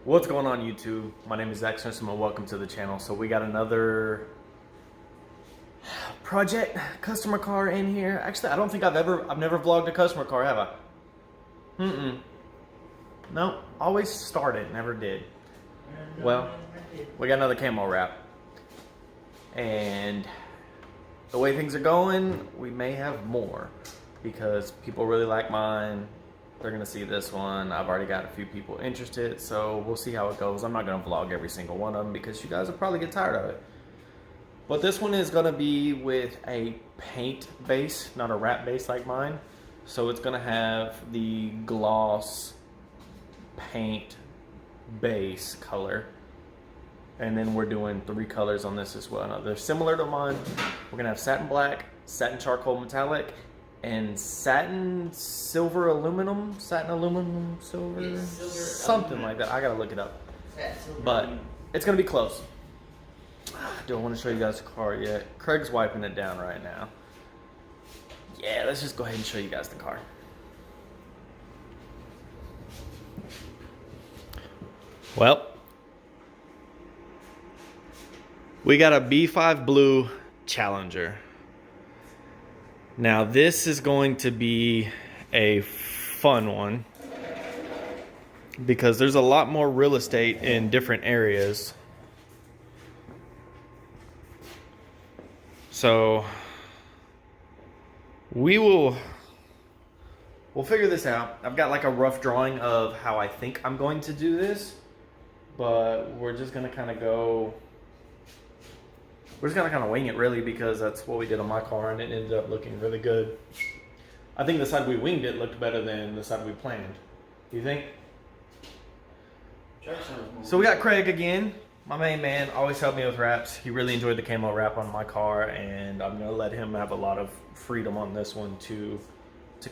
What's going on YouTube? My name is Zach Simpson and welcome to the channel. So we got another project customer car in here. Actually, I don't think I've never vlogged a customer car, have I? No, always started, never did. Well, we got another camo wrap. And the way things are going, we may have more because people really like mine. They're gonna see this one. I've already got a few people interested, so we'll see how it goes. I'm not gonna vlog every single one of them because you guys will probably get tired of it. But this one is gonna be with a paint base, not a wrap base like mine. So it's gonna have the gloss paint base color. And then we're doing 3 colors on this as well. Now, they're similar to mine. We're gonna have satin black, satin charcoal metallic, and satin silver aluminum, silver, yes, something like that. I gotta look it up. But it's gonna be close. I don't want to show you guys the car yet. Craig's wiping it down right now. Yeah, let's just go ahead and show you guys the car. Well, we got a B5 Blue Challenger. Now this is going to be a fun one because there's a lot more real estate in different areas. So we'll figure this out. I've got like a rough drawing of how I think I'm going to do this, but we're just gonna kind of go. We're just gonna kind of wing it really because that's what we did on my car and it ended up looking really good. I think the side we winged it looked better than the side we planned. Do you think? So we got Craig again, my main man, always helped me with wraps. He really enjoyed the camo wrap on my car and I'm gonna let him have a lot of freedom on this one to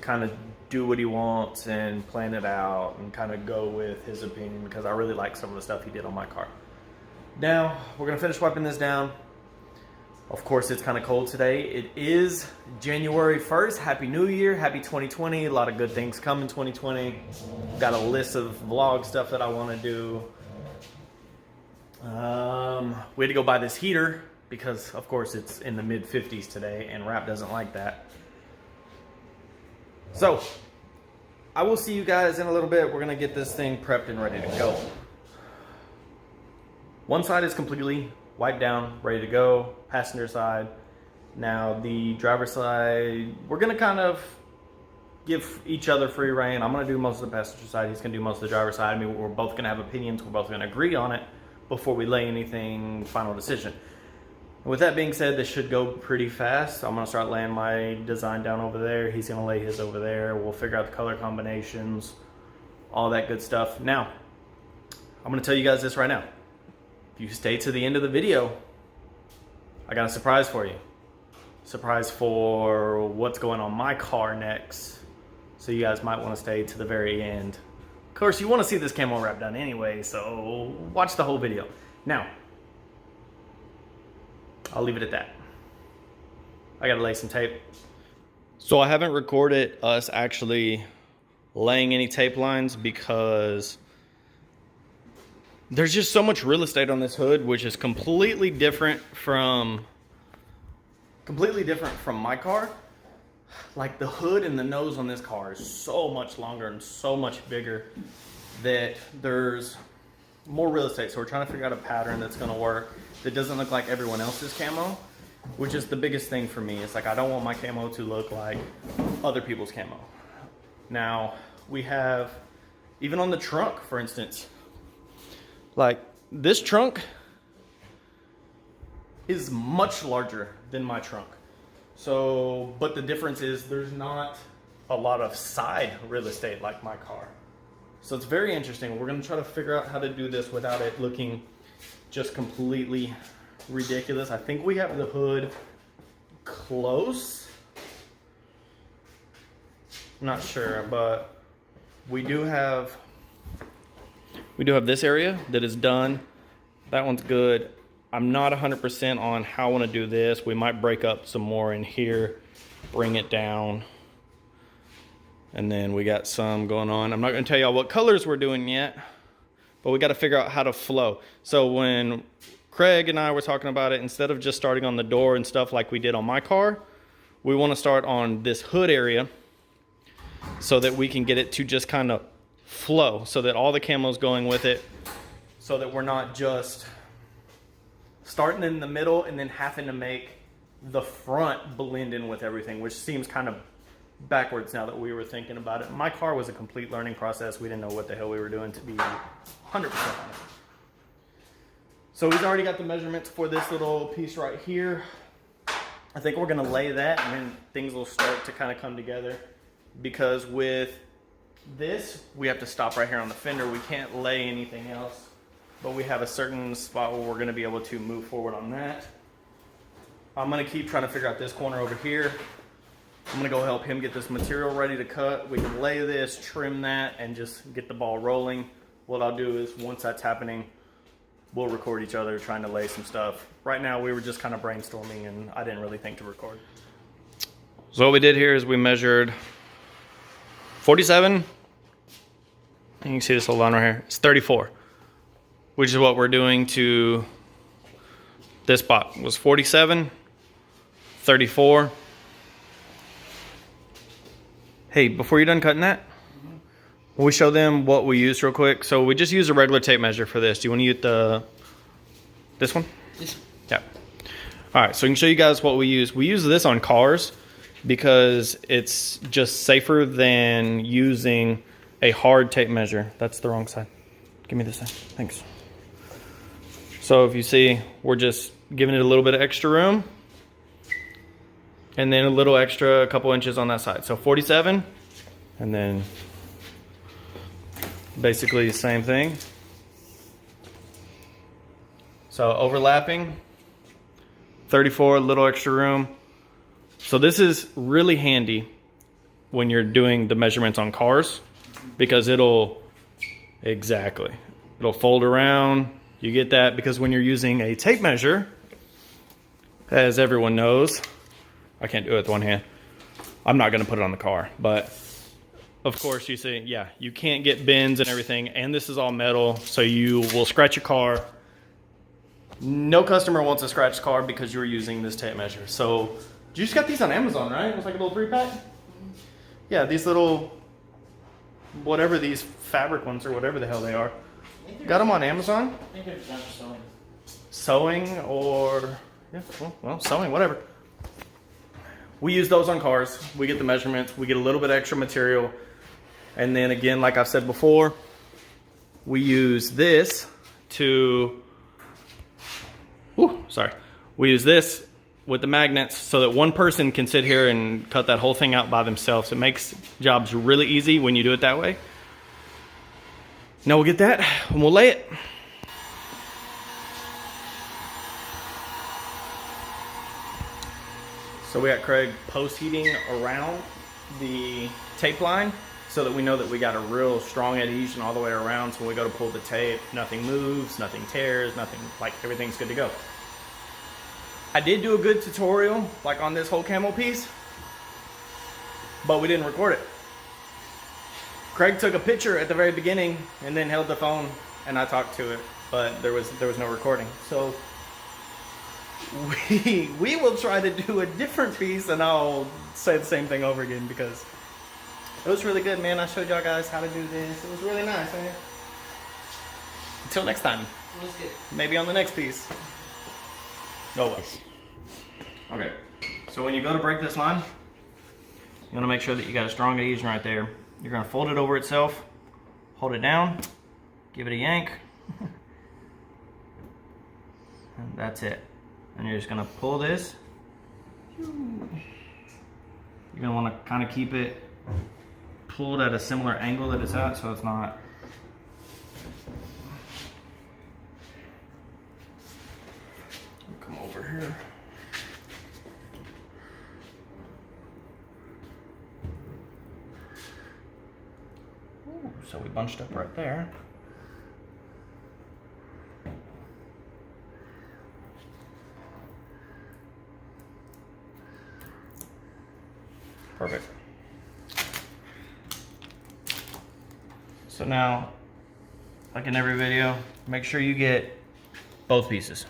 kind of do what he wants and plan it out and kind of go with his opinion because I really like some of the stuff he did on my car. Now, we're gonna finish wiping this down. Of course, it's kind of cold today. It is January 1st. Happy New Year. Happy 2020. A lot of good things come in 2020. Got a list of vlog stuff that I want to do. We had to go buy this heater because, of course, it's in the mid-50s today and Wrap doesn't like that. So, I will see you guys in a little bit. We're going to get this thing prepped and ready to go. One side is completely wiped down, ready to go. Passenger side. Now the driver side, we're gonna kind of give each other free reign. I'm gonna do most of the passenger side. He's gonna do most of the driver side. I mean, we're both gonna have opinions. We're both gonna agree on it before we lay anything final decision. And with that being said, this should go pretty fast. I'm gonna start laying my design down over there. He's gonna lay his over there. We'll figure out the color combinations, all that good stuff. Now, I'm gonna tell you guys this right now. If you stay to the end of the video, I got a surprise for you. Surprise for what's going on my car next. So you guys might want to stay to the very end. Of course, you want to see this camo wrap done anyway, so watch the whole video. Now, I'll leave it at that. I gotta lay some tape. So I haven't recorded us actually laying any tape lines because there's just so much real estate on this hood, which is completely different from my car. Like the hood and the nose on this car is so much longer and so much bigger that there's more real estate. So we're trying to figure out a pattern that's gonna work that doesn't look like everyone else's camo, which is the biggest thing for me. It's like I don't want my camo to look like other people's camo. Now we have, even on the trunk, for instance, like this trunk is much larger than my trunk. So, but the difference is there's not a lot of side real estate like my car. So it's very interesting. We're gonna try to figure out how to do this without it looking just completely ridiculous. I think we have the hood close. I'm not sure, but we do have this area that is done. That one's good. I'm not 100% on how I want to do this. We might break up some more in here, bring it down. And then we got some going on. I'm not going to tell y'all what colors we're doing yet, but we got to figure out how to flow. So when Craig and I were talking about it, instead of just starting on the door and stuff like we did on my car, we want to start on this hood area so that we can get it to just kind of flow, so that all the camo's going with it, so that we're not just starting in the middle and then having to make the front blend in with everything, which seems kind of backwards now that we were thinking about it. My car was a complete learning process. We didn't know what the hell we were doing, to be 100% honest. So we've already got the measurements for this little piece right here. I think we're gonna lay that and then things will start to kind of come together, because with this, we have to stop right here on the fender. We can't lay anything else, but we have a certain spot where we're gonna be able to move forward on that. I'm gonna keep trying to figure out this corner over here. I'm gonna go help him get this material ready to cut. We can lay this, trim that, and just get the ball rolling. What I'll do is, once that's happening, we'll record each other trying to lay some stuff. Right now, we were just kind of brainstorming, and I didn't really think to record. So what we did here is we measured 47. And you can see this little line right here. It's 34, which is what we're doing to this spot. It was 47, 34. Hey, before you're done cutting that, will we show them what we used real quick? So we just use a regular tape measure for this. Do you want to use this one? This one. Yeah. All right, so we can show you guys what we use. We use this on cars because it's just safer than using a hard tape measure. That's the wrong side. Give me this side. Thanks. So if you see, we're just giving it a little bit of extra room, and then a little extra, a couple inches on that side. So 47, and then basically the same thing. So overlapping, 34, a little extra room. So this is really handy when you're doing the measurements on cars, because it'll fold around. You get that, because when you're using a tape measure, as everyone knows, I can't do it with one hand. I'm not gonna put it on the car, but of course you see, yeah, you can't get bends and everything, and this is all metal, so you will scratch your car. No customer wants a scratched car because you're using this tape measure. So you just got these on Amazon, right? It was like a little 3-pack? Yeah, these little, whatever these fabric ones or whatever the hell they are. Got them on Amazon? I think they're designed for sewing. Sewing or, yeah, well, sewing, whatever. We use those on cars. We get the measurements. We get a little bit extra material. And then again, like I've said before, we use this to, we use this with the magnets so that one person can sit here and cut that whole thing out by themselves. It makes jobs really easy when you do it that way. Now we'll get that and we'll lay it. So we got Craig post heating around the tape line so that we know that we got a real strong adhesion all the way around. So when we go to pull the tape, nothing moves, nothing tears, nothing, like everything's good to go. I did do a good tutorial like on this whole camo piece, but we didn't record it. Craig took a picture at the very beginning and then held the phone and I talked to it, but there was no recording. So we will try to do a different piece, and I'll say the same thing over again because it was really good, man. I showed y'all guys how to do this. It was really nice, man. Until next time. It was good. Maybe on the next piece. Oh well. Okay, so when you go to break this line, you want to make sure that you got a strong adhesion right there. You're going to fold it over itself, hold it down, give it a yank, and that's it. And you're just going to pull this. You're going to want to kind of keep it pulled at a similar angle that it's at, so it's not. Come over here. Ooh, so we bunched up right there. Perfect. So now like in every video, make sure you get both pieces.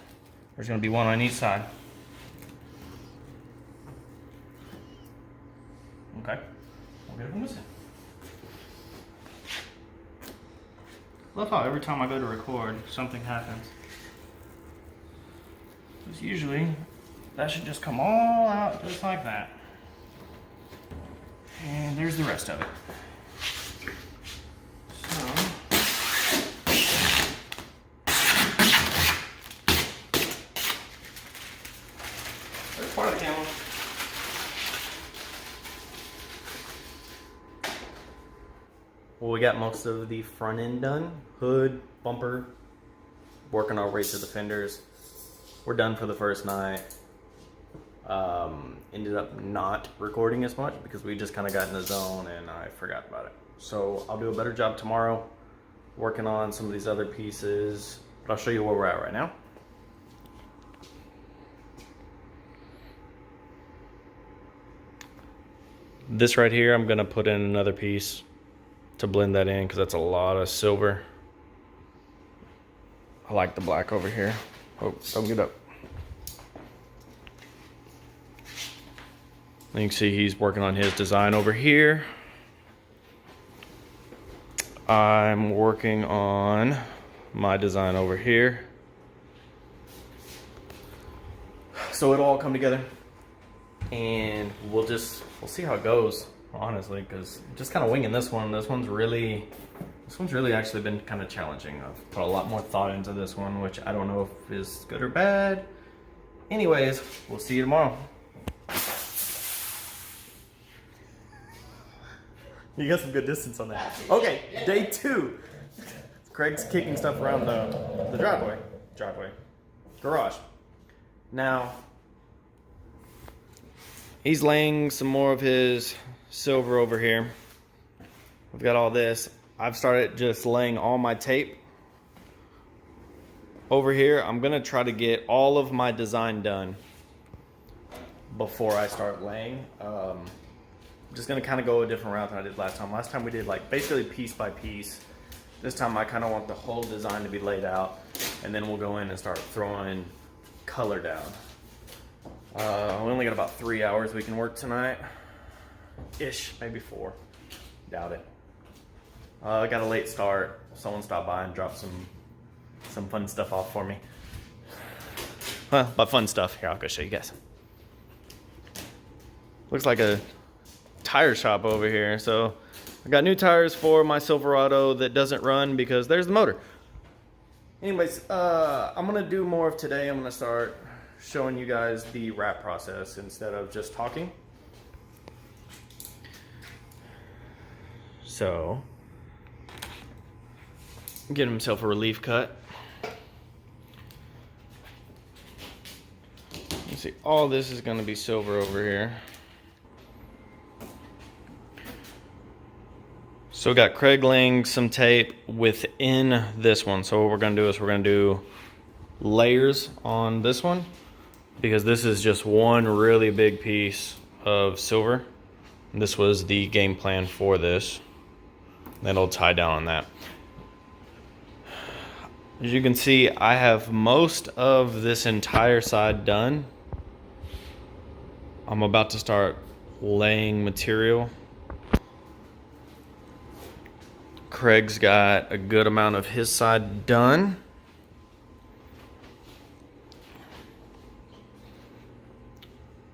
There's gonna be one on each side. Okay, we'll get it from this end. Love how every time I go to record, something happens. Because usually, that should just come all out just like that. And there's the rest of it. So, there's part of the camo. Well, we got most of the front end done. Hood, bumper, working our way to the fenders. We're done for the first night. Ended up not recording as much because we just kind of got in the zone and I forgot about it. So I'll do a better job tomorrow working on some of these other pieces, but I'll show you where we're at right now. This right here, I'm gonna put in another piece to blend that in because that's a lot of silver. I like the black over here. Oh, don't get up. You can see he's working on his design over here. I'm working on my design over here. So it'll all come together and we'll see how it goes, honestly, because just kind of winging this one. This one's really actually been kind of challenging. I've put a lot more thought into this one, which I don't know if is good or bad. Anyways, we'll see you tomorrow. You got some good distance on that. Okay, day 2. Craig's kicking stuff around the garage. Now, he's laying some more of his silver over here. We've got all this. I've started just laying all my tape over here. I'm gonna try to get all of my design done before I start laying. I'm just gonna kind of go a different route than I did last time. Last time we did like basically piece by piece. This time I kind of want the whole design to be laid out, and then we'll go in and start throwing color down. We only got about 3 hours we can work tonight. Ish, maybe 4. Doubt it. I got a late start. Someone stopped by and dropped some fun stuff off for me. Well, by fun stuff, here, I'll go show you guys. Looks like a tire shop over here. So I got new tires for my Silverado that doesn't run because there's the motor. Anyways, I'm gonna do more of today. I'm gonna start showing you guys the wrap process instead of just talking. So, get himself a relief cut. You see, all this is gonna be silver over here. So we got Craig laying some tape within this one. So what we're gonna do is we're gonna do layers on this one because this is just one really big piece of silver. And this was the game plan for this. Then it'll tie down on that. As you can see, I have most of this entire side done. I'm about to start laying material. Craig's got a good amount of his side done.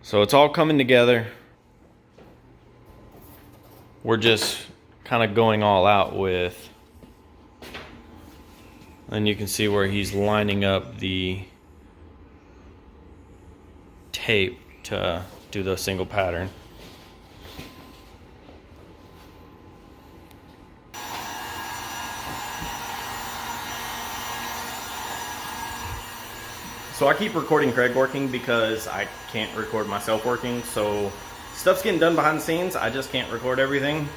So it's all coming together. We're just kind of going all out with, and you can see where he's lining up the tape to do the single pattern. So I keep recording Craig working because I can't record myself working. So stuff's getting done behind the scenes. I just can't record everything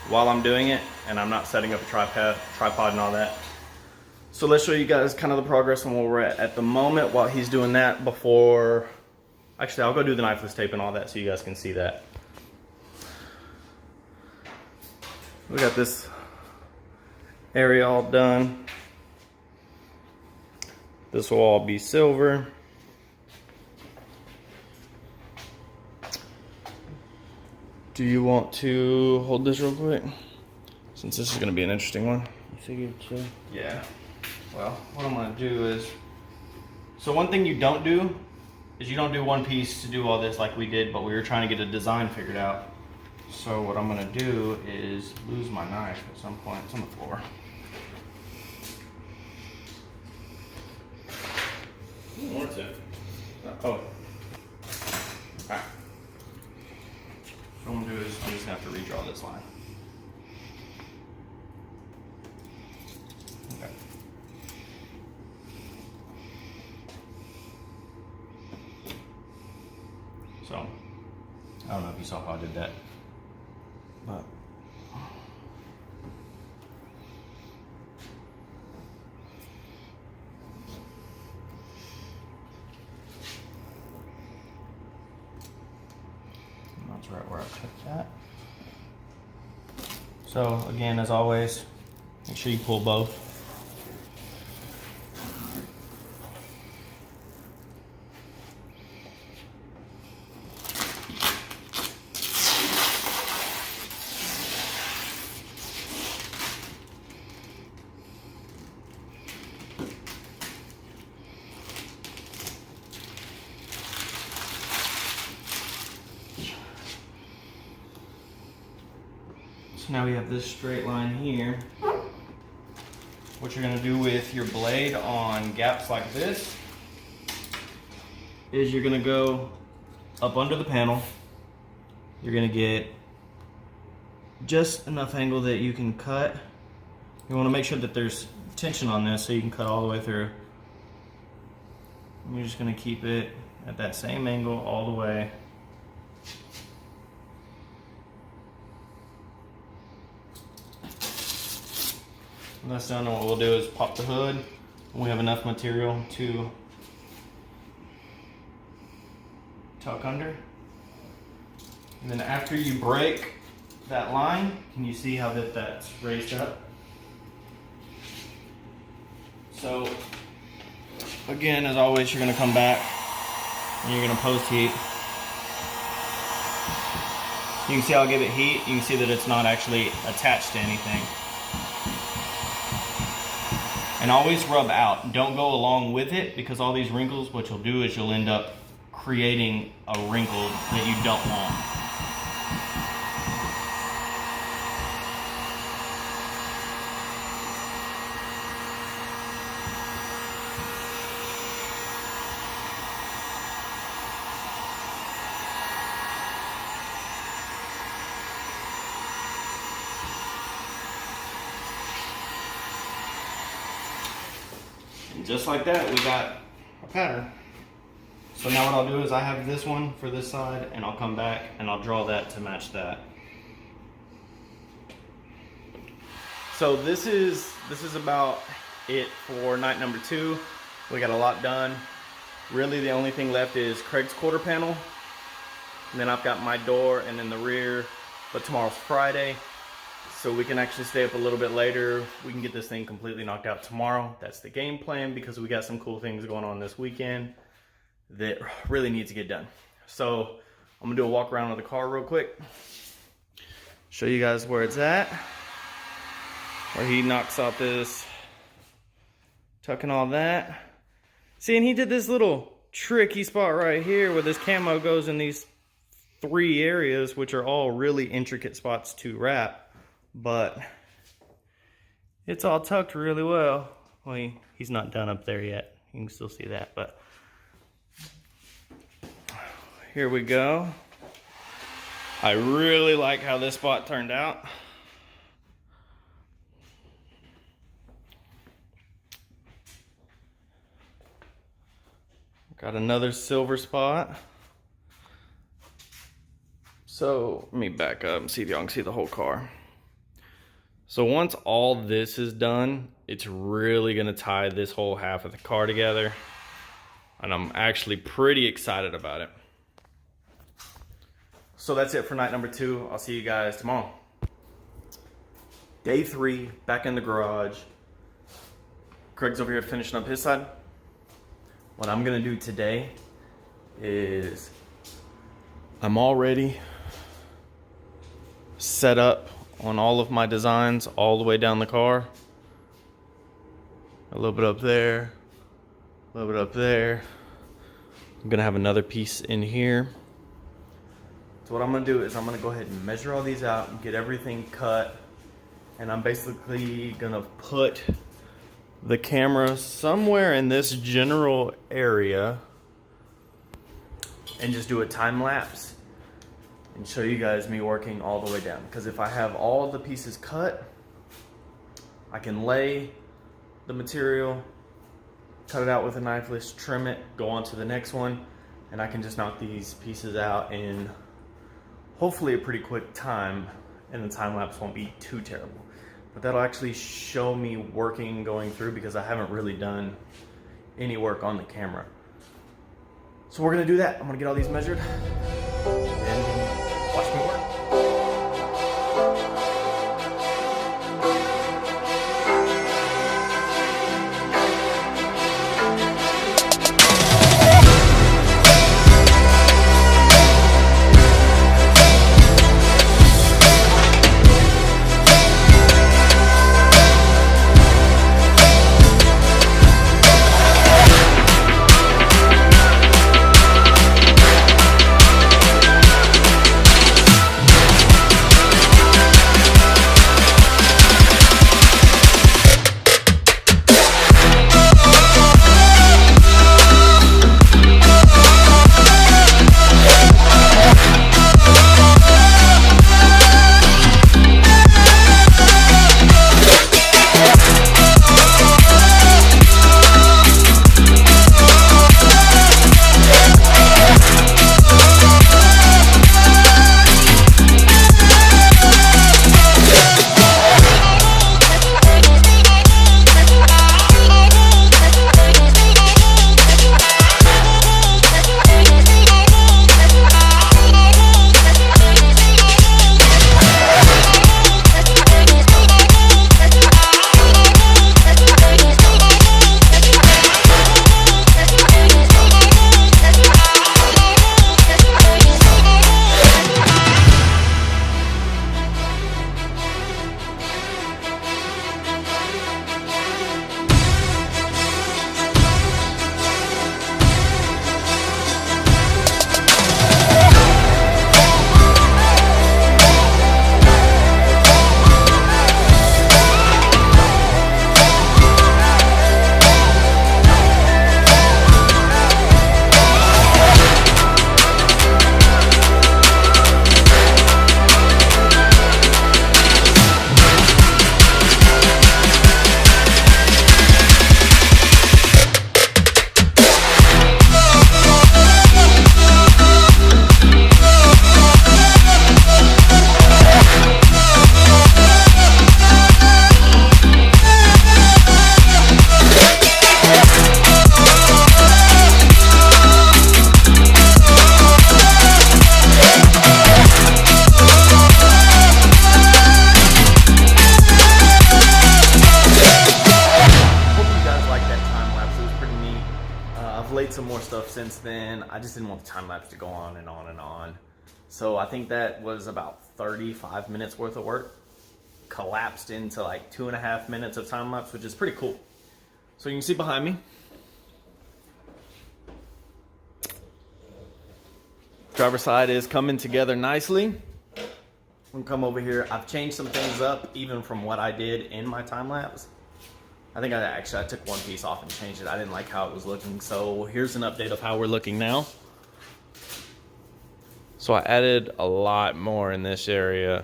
while I'm doing it, and I'm not setting up a tripod and all that. So let's show you guys kind of the progress on where we're at the moment while he's doing that before. Actually, I'll go do the knifeless tape and all that so you guys can see that. We got this area all done. This will all be silver. Do you want to hold this real quick? Since this is going to be an interesting one. You figured so? Yeah. Well, what I'm going to do is... So one thing you don't do is you don't do one piece to do all this like we did, but we were trying to get a design figured out. So what I'm going to do is lose my knife at some point. It's on the floor. What's it? Oh. Alright. What I'm gonna do is I'm just gonna have to redraw this line. Okay. So, I don't know if you saw how I did that, but that's right where I took that. So again, as always, make sure you pull both. So now we have this straight line here. What you're gonna do with your blade on gaps like this is you're gonna go up under the panel. You're gonna get just enough angle that you can cut. You wanna make sure that there's tension on this so you can cut all the way through. And you're just gonna keep it at that same angle all the way. When that's done, what we'll do is pop the hood, and we have enough material to tuck under. And then after you break that line, can you see how that's raised up? So again, as always, you're gonna come back and you're gonna post heat. You can see I'll give it heat. You can see that it's not actually attached to anything. And always rub out. Don't go along with it, because all these wrinkles, what you'll do is you'll end up creating a wrinkle that you don't want. And just like that, we got a pattern. So now what I'll do is I have this one for this side, and I'll come back and I'll draw that to match that. So this is about it for night number 2. We got a lot done. Really the only thing left is Craig's quarter panel. And then I've got my door and then the rear, but tomorrow's Friday. So we can actually stay up a little bit later. We can get this thing completely knocked out tomorrow. That's the game plan, because we got some cool things going on this weekend that really needs to get done. So I'm gonna do a walk around of the car real quick. Show you guys where it's at. Where he knocks out this, tucking all that. See, and he did this little tricky spot right here where this camo goes in these 3 areas, which are all really intricate spots to wrap. But it's all tucked really well. Well, he's not done up there yet. You can still see that, but here we go. I really like how this spot turned out. Got another silver spot. So let me back up and see if y'all can see the whole car. So once all this is done, it's really gonna tie this whole half of the car together. And I'm actually pretty excited about it. So that's it for night number 2. I'll see you guys tomorrow. Day 3, back in the garage. Craig's over here finishing up his side. What I'm gonna do today is I'm already set up on all of my designs all the way down the car. A little bit up there, a little bit up there. I'm gonna have another piece in here. So what I'm gonna do is I'm gonna go ahead and measure all these out and get everything cut. And I'm basically gonna put the camera somewhere in this general area and just do a time lapse and show you guys me working all the way down. Because if I have all the pieces cut, I can lay the material, cut it out with a knife, let's trim it, go on to the next one, and I can just knock these pieces out in hopefully a pretty quick time, and the time lapse won't be too terrible. But that'll actually show me working going through, because I haven't really done any work on the camera. So we're gonna do that. I'm gonna get all these measured and watch me work. Some more stuff since then. I just didn't want the time lapse to go on and on and on. So I think that was about 35 minutes worth of work collapsed into like 2.5 minutes of time lapse, which is pretty cool. So you can see behind me, driver's side is coming together nicely. I'm gonna come over here. I've changed some things up even from what I did in my time lapse. I think I took one piece off and changed it. I didn't like how it was looking. So here's an update of how we're looking now. So I added a lot more in this area.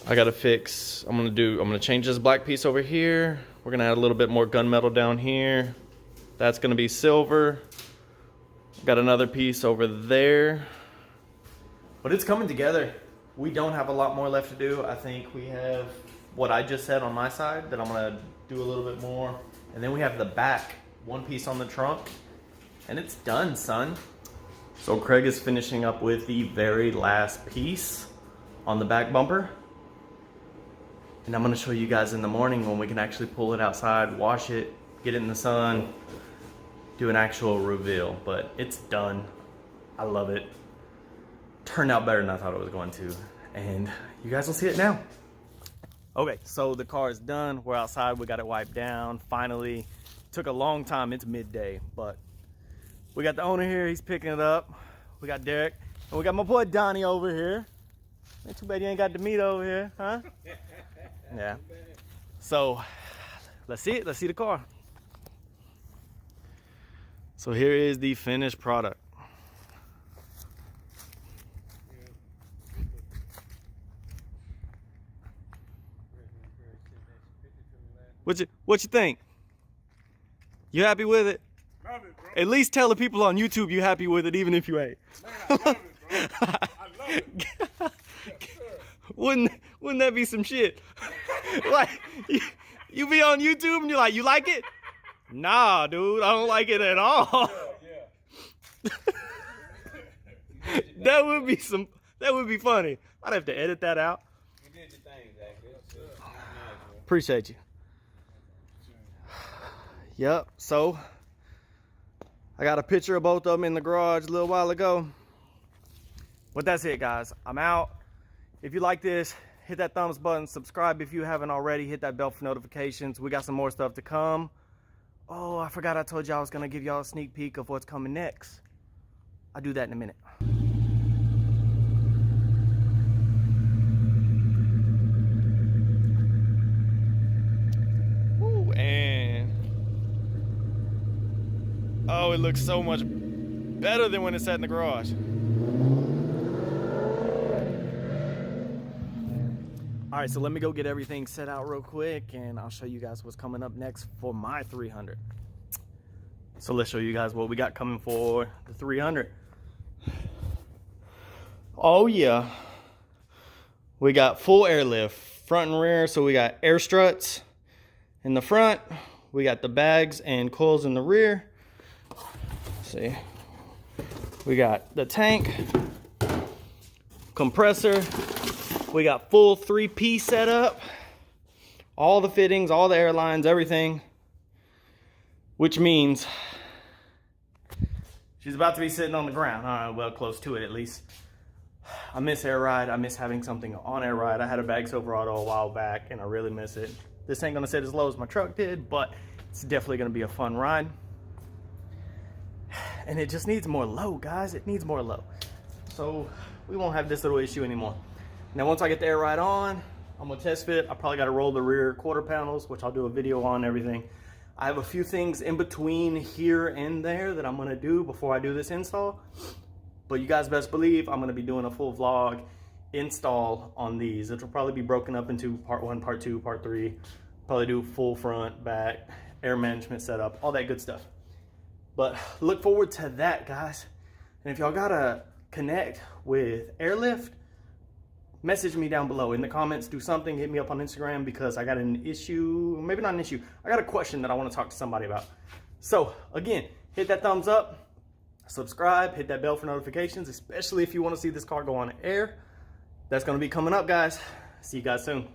I gotta fix, I'm gonna change this black piece over here. We're gonna add a little bit more gunmetal down here. That's gonna be silver. Got another piece over there. But it's coming together. We don't have a lot more left to do. I think we have what I just said on my side that I'm gonna do a little bit more. And then we have the back, one piece on the trunk, and it's done, son. So Craig is finishing up with the very last piece. on the back bumper. And I'm gonna show you guys in the morning when we can actually pull it outside, wash it, get it in the sun, do an actual reveal. But it's done. I love it. Turned out better than I thought it was going to. And you guys will see it now. Okay, so the car is done. We're outside, we got it wiped down. Finally, took a long time, it's midday, but we got the owner here, he's picking it up. We got Derek, and we got my boy Donnie over here. Ain't too bad you ain't got the meat over here, huh? Yeah. So, let's see it, let's see the car. So here is the finished product. What you think? You happy with it? Love it, bro. At least tell the people on YouTube you happy with it, even if you ain't. Man, I love it, bro. I love it. Wouldn't that be some shit? Like you be on YouTube and you're like, you like it? Nah, dude, I don't like it at all. Yeah. That would be funny. I'd have to edit that out. You did your thing, Zach. Appreciate you. Yep, so I got a picture of both of them in the garage a little while ago. But that's it, guys. I'm out. If you like this, hit that thumbs button, subscribe if you haven't already, hit that bell for notifications. We got some more stuff to come. Oh, I forgot I told y'all I was gonna give y'all a sneak peek of what's coming next. I'll do that in a minute. Ooh, and oh, it looks so much better than when it's sat in the garage. All right, so let me go get everything set out real quick and I'll show you guys what's coming up next for my 300. So let's show you guys what we got coming for the 300. Oh yeah. We got full airlift, front and rear. So we got air struts in the front. We got the bags and coils in the rear. Let's see. We got the tank, compressor. We got full 3-piece setup, all the fittings, all the airlines, everything, which means she's about to be sitting on the ground. All right, well, close to it at least. I miss air ride. I miss having something on air ride. I had a bag Silverado a while back and I really miss it. This ain't gonna sit as low as my truck did, but it's definitely gonna be a fun ride. And it just needs more low, guys. It needs more low. So we won't have this little issue anymore. Now, once I get the air ride on, I'm gonna test fit. I probably gotta roll the rear quarter panels, which I'll do a video on everything. I have a few things in between here and there that I'm gonna do before I do this install. But you guys best believe I'm gonna be doing a full vlog install on these. It'll probably be broken up into part 1, part 2, part 3. Probably do full front, back, air management setup, all that good stuff. But look forward to that, guys. And if y'all gotta connect with airlift, message me down below in the comments, do something, hit me up on Instagram because I got an issue, maybe not an issue, I got a question that I want to talk to somebody about. So again, hit that thumbs up, subscribe, hit that bell for notifications, especially if you want to see this car go on air. That's going to be coming up, guys. See you guys soon.